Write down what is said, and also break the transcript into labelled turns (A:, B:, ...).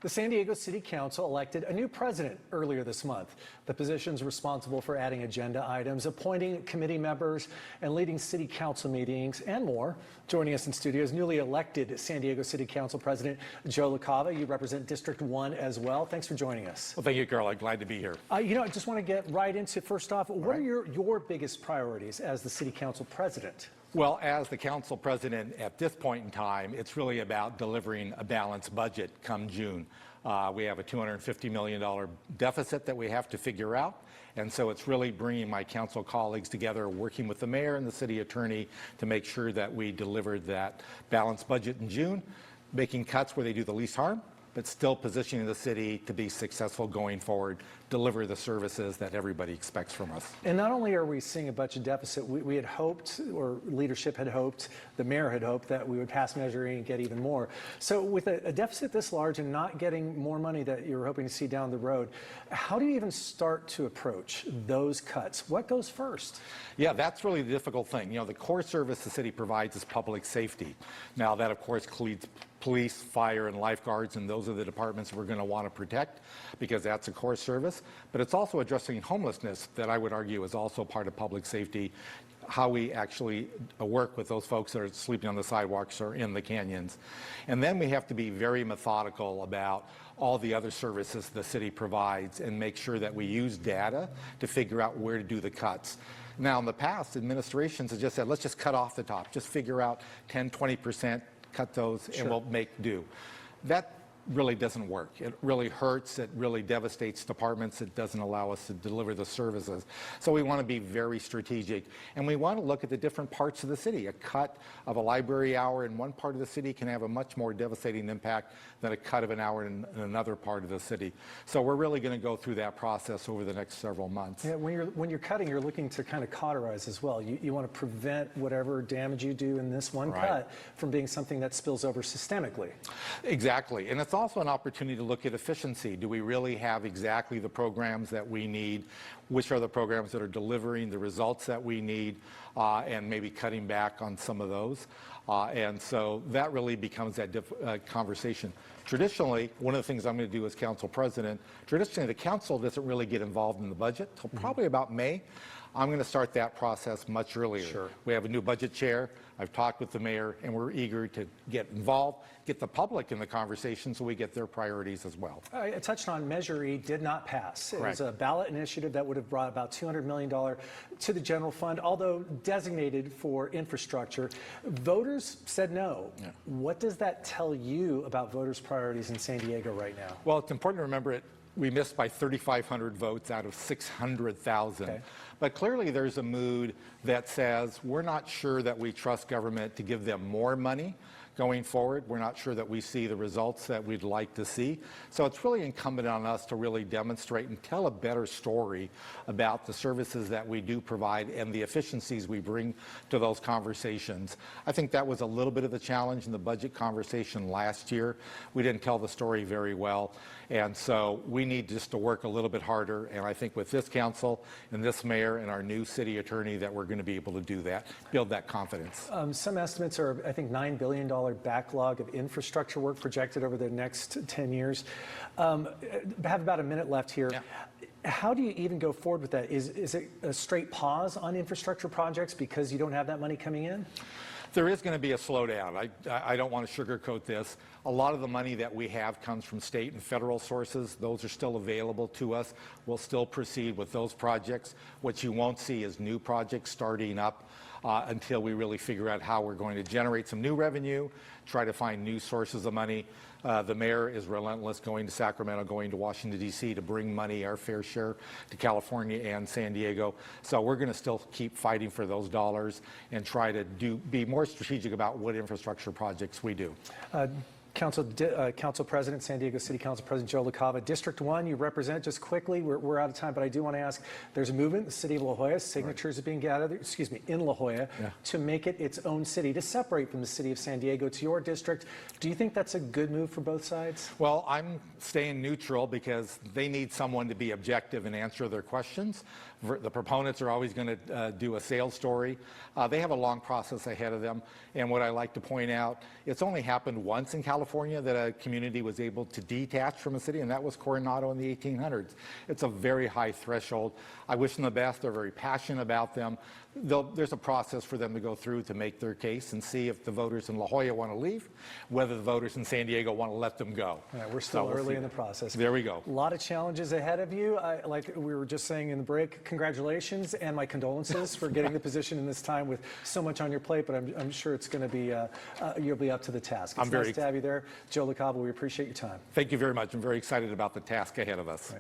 A: The San Diego City Council elected a new president earlier this month. The position's responsible for adding agenda items, appointing committee members, and leading city council meetings and more. Joining us in studio is newly elected San Diego City Council President Joe LaCava. You represent District 1 as well. Thanks for joining us.
B: Well, thank you, Carl. I'm glad to be here.
A: I just want to get right into, first off, what are your biggest priorities as the City Council President?
B: Well, as the council president at this point in time, it's really about delivering a balanced budget come June. We have a $250 million deficit that we have to figure out. And so it's really bringing my council colleagues together, working with the mayor and the city attorney to make sure that we deliver that balanced budget in June, making cuts where they do the least harm, but still positioning the city to be successful going forward, deliver the services that everybody expects from us.
A: And not only are we seeing a budget deficit, we had hoped, or leadership had hoped, the mayor had hoped that we would pass Measure E and get even more. So with a deficit this large and not getting more money that you were hoping to see down the road, how do you even start to approach those cuts? What goes first?
B: Yeah, that's really the difficult thing. You know, the core service the city provides is public safety. Now that, of course, includes police, fire, and lifeguards, and those are the departments we're going to want to protect because that's a core service. But it's also addressing homelessness that I would argue is also part of public safety, how we actually work with those folks that are sleeping on the sidewalks or in the canyons. And then we have to be very methodical about all the other services the city provides and make sure that we use data to figure out where to do the cuts. Now, in the past, administrations have just said, let's just cut off the top, just figure out 10, 20%, cut those, and we'll make do. That really doesn't work. It really hurts. It really devastates departments. It doesn't allow us to deliver the services. So we want to be very strategic, and we want to look at the different parts of the city. A cut of a library hour in one part of the city can have a much more devastating impact than a cut of an hour in another part of the city. So we're really going to go through that process over the next several months.
A: Yeah, when you're cutting, you're looking to kind of cauterize as well. You want to prevent whatever damage you do in this one cut from being something that spills over systemically.
B: Exactly, and it's also an opportunity to look at efficiency. Do we really have exactly the programs that we need? Which are the programs that are delivering the results that we need, and maybe cutting back on some of those? And so that really becomes that conversation. Traditionally, one of the things I'm going to do as council president, traditionally the council doesn't really get involved in the budget until probably about May. I'm going to start that process much earlier.
A: Sure.
B: We have a new budget chair. I've talked with the mayor, and we're eager to get involved, get the public in the conversation so we get their priorities as well.
A: I touched on Measure E did not pass.
B: Correct.
A: It was a ballot initiative that would have brought about $200 million to the general fund, although designated for infrastructure. Voters said no.
B: Yeah.
A: What does that tell you about voters' priorities in San Diego right now?
B: Well, it's important to remember we missed by 3,500 votes out of 600,000. Okay. But clearly there's a mood that says we're not sure that we trust government to give them more money going forward. We're not sure that we see the results that we'd like to see. So it's really incumbent on us to really demonstrate and tell a better story about the services that we do provide and the efficiencies we bring to those conversations. I think that was a little bit of the challenge in the budget conversation last year. We didn't tell the story very well. And so we need just to work a little bit harder. And I think with this council and this mayor and our new city attorney that we're going to be able to do that, build that confidence.
A: Some estimates are, I think, $9 billion backlog of infrastructure work projected over the next 10 years. I have about a minute left here. Yeah. How do you even go forward with that? Is it a straight pause on infrastructure projects because you don't have that money coming in?
B: There is going to be a slowdown. I don't want to sugarcoat this. A lot of the money that we have comes from state and federal sources. Those are still available to us. We'll still proceed with those projects. What you won't see is new projects starting up until we really figure out how we're going to generate some new revenue, try to find new sources of money. The mayor is relentless, going to Sacramento, going to Washington, D.C. to bring money, our fair share, to California and San Diego. So we're going to still keep fighting for those dollars and try to be more strategic about what infrastructure projects we do.
A: Council President, San Diego City Council President Joe LaCava, District 1, you represent. Just quickly, we're out of time, but I do want to ask, there's a movement in the city of La Jolla, signatures are being gathered, in La Jolla, to make it its own city, to separate from the city of San Diego. It's your district. Do you think that's a good move for both sides?
B: Well, I'm staying neutral because they need someone to be objective and answer their questions. The proponents are always going to do a sales story. They have a long process ahead of them, and what I like to point out, it's only happened once in California. California that a community was able to detach from a city, and that was Coronado in the 1800s. It's a very high threshold. I wish them the best. They're very passionate about them. There's a process for them to go through to make their case and see if the voters in La Jolla want to leave, whether the voters in San Diego want to let them go.
A: Yeah, we're still early in the process.
B: There we go.
A: A lot of challenges ahead of you. Like we were just saying in the break, congratulations and my condolences for getting the position in this time with so much on your plate, but I'm sure it's going to be, you'll be up to the task. It's nice to have you there. Joe LaCava, we appreciate your time.
B: Thank you very much. I'm very excited about the task ahead of us.
A: Right.